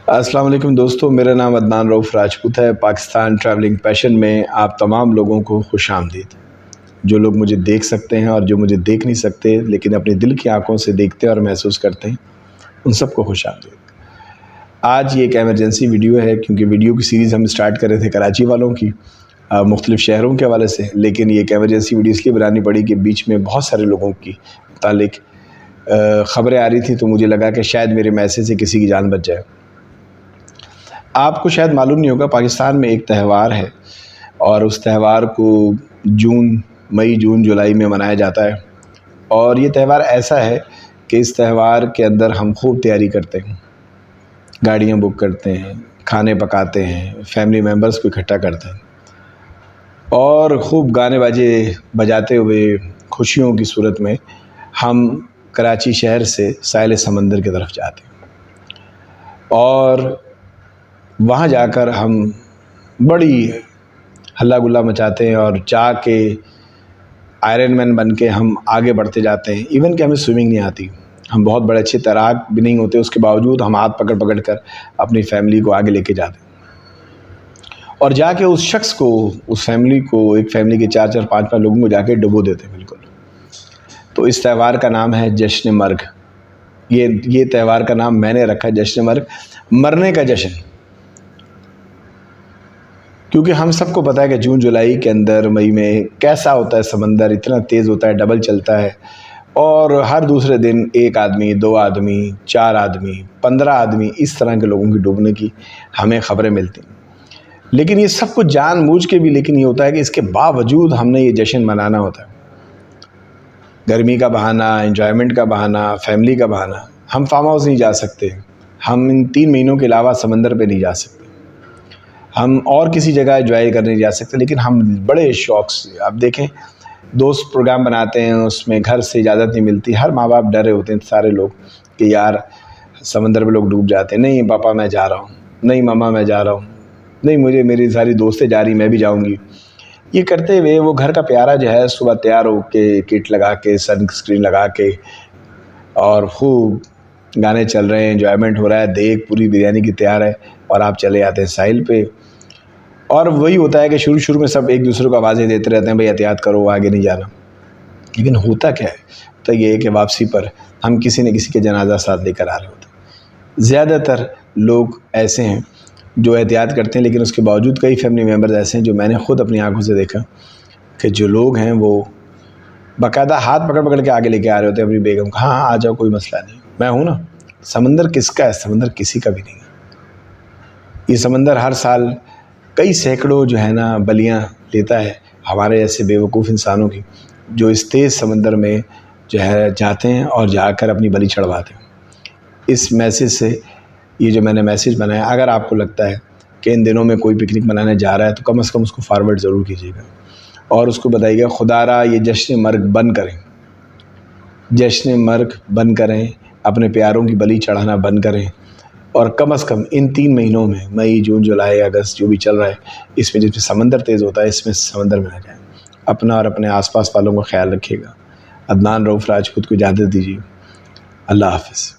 السلام علیکم دوستو، میرا نام عدنان رؤف راجپوت ہے۔ پاکستان ٹریولنگ پیشن میں آپ تمام لوگوں کو خوش آمدید۔ جو لوگ مجھے دیکھ سکتے ہیں اور جو مجھے دیکھ نہیں سکتے لیکن اپنی دل کی آنکھوں سے دیکھتے اور محسوس کرتے ہیں، ان سب کو خوش آمدید۔ آج یہ ایک ایمرجنسی ویڈیو ہے کیونکہ ویڈیو کی سیریز ہم سٹارٹ کر رہے تھے کراچی والوں کی مختلف شہروں کے حوالے سے، لیکن یہ ایک ایمرجنسی ویڈیو اس لیے بنانی پڑی کہ بیچ میں بہت سارے لوگوں کی متعلق خبریں آ رہی تھیں، تو مجھے لگا کہ شاید میرے میسیج سے کسی کی جان بچ جائے۔ آپ کو شاید معلوم نہیں ہوگا، پاکستان میں ایک تہوار ہے اور اس تہوار کو مئی جون جولائی میں منایا جاتا ہے، اور یہ تہوار ایسا ہے کہ اس تہوار کے اندر ہم خوب تیاری کرتے ہیں، گاڑیاں بک کرتے ہیں، کھانے پکاتے ہیں، فیملی ممبرز کو اکٹھا کرتے ہیں اور خوب گانے باجے بجاتے ہوئے خوشیوں کی صورت میں ہم کراچی شہر سے ساحل سمندر کی طرف جاتے ہیں، اور وہاں جا کر ہم بڑی ہلہ گلہ مچاتے ہیں اور چاہ کے آئرن مین بن کے ہم آگے بڑھتے جاتے ہیں۔ ایون کہ ہمیں سوئمنگ نہیں آتی، ہم بہت بڑے اچھے تیراک بھی نہیں ہوتے، اس کے باوجود ہم ہاتھ پکڑ پکڑ کر اپنی فیملی کو آگے لے کے جاتے ہیں اور جا کے اس شخص کو، اس فیملی کو، ایک فیملی کے 4 5 لوگوں کو جا کے ڈبو دیتے ہیں بالکل۔ تو اس تہوار کا نام ہے جشن مرگ۔ یہ تہوار کا نام میں نے رکھا جشن مرگ، مرنے کا جشن، کیونکہ ہم سب کو پتہ ہے کہ جون جولائی کے اندر، مئی میں کیسا ہوتا ہے سمندر، اتنا تیز ہوتا ہے، ڈبل چلتا ہے، اور ہر دوسرے دن 1 آدمی، 2 آدمی، 4 آدمی، 15 آدمی، اس طرح کے لوگوں کی ڈوبنے کی ہمیں خبریں ملتی ہیں۔ لیکن یہ سب کچھ جان بوجھ کے بھی لیکن یہ ہوتا ہے کہ اس کے باوجود ہم نے یہ جشن منانا ہوتا ہے۔ گرمی کا بہانہ، انجوائمنٹ کا بہانہ، فیملی کا بہانہ۔ ہم فارم ہاؤس نہیں جا سکتے، ہم ان 3 مہینوں کے علاوہ سمندر پہ نہیں جا سکتے، ہم اور کسی جگہ انجوائے کرنے جا سکتے، لیکن ہم بڑے شوق سے، آپ دیکھیں دوست پروگرام بناتے ہیں، اس میں گھر سے اجازت نہیں ملتی، ہر ماں باپ ڈرے ہوتے ہیں سارے لوگ کہ یار سمندر میں لوگ ڈوب جاتے ہیں، نہیں پاپا میں جا رہا ہوں، نہیں ماما میں جا رہا ہوں، نہیں میری ساری دوستیں جا رہی، میں بھی جاؤں گی۔ یہ کرتے ہوئے وہ گھر کا پیارا جو ہے صبح تیار ہو کے، کٹ لگا کے، سن اسکرین لگا کے، اور خوب گانے چل رہے ہیں، انجوائمنٹ ہو رہا ہے، دیکھ پوری بریانی کی تیار ہے، اور آپ چلے آتے ہیں ساحل پہ۔ اور وہی ہوتا ہے کہ شروع میں سب ایک دوسرے کو آوازیں دیتے رہتے ہیں، بھئی احتیاط کرو، آگے نہیں جانا۔ لیکن ہوتا کیا ہے؟ تو یہ ہے کہ واپسی پر ہم کسی نہ کسی کے جنازہ ساتھ لے کر آ رہے ہوتے ہیں۔ زیادہ تر لوگ ایسے ہیں جو احتیاط کرتے ہیں، لیکن اس کے باوجود کئی فیملی ممبرز ایسے ہیں جو میں نے خود اپنی آنکھوں سے دیکھا کہ جو لوگ ہیں وہ باقاعدہ ہاتھ پکڑ پکڑ کے آگے لے کے آ رہے ہوتے ہیں اپنی بیگم کو، ہاں آ جاؤ، کوئی مسئلہ نہیں، میں ہوں نا۔ سمندر کس کا ہے؟ سمندر کسی کا بھی نہیں ہے۔ یہ سمندر ہر سال کئی سینکڑوں جو ہے نا بلیاں لیتا ہے ہمارے ایسے بیوقوف انسانوں کی، جو اس تیز سمندر میں جو ہے جاتے ہیں اور جا کر اپنی بلی چڑھواتے ہیں۔ اس میسیج سے یہ جو میں نے میسیج بنایا، اگر آپ کو لگتا ہے کہ ان دنوں میں کوئی پکنک منانے جا رہا ہے تو کم از کم اس کو فارورڈ ضرور کیجیے گا اور اس کو بتائیے گا خدا را یہ جشن مرگ بند کریں، جشن مرگ بند کریں، اپنے پیاروں کی بلی چڑھانا بند کریں، اور کم از کم ان 3 مہینوں میں، مئی جون جولائی اگست جو بھی چل رہا ہے، اس میں جس میں سمندر تیز ہوتا ہے، اس میں سمندر میں نہ جائیں۔ اپنا اور اپنے آس پاس والوں کا خیال رکھیے گا۔ عدنان رؤف راجپوت کو اجازت دیجیے۔ اللہ حافظ۔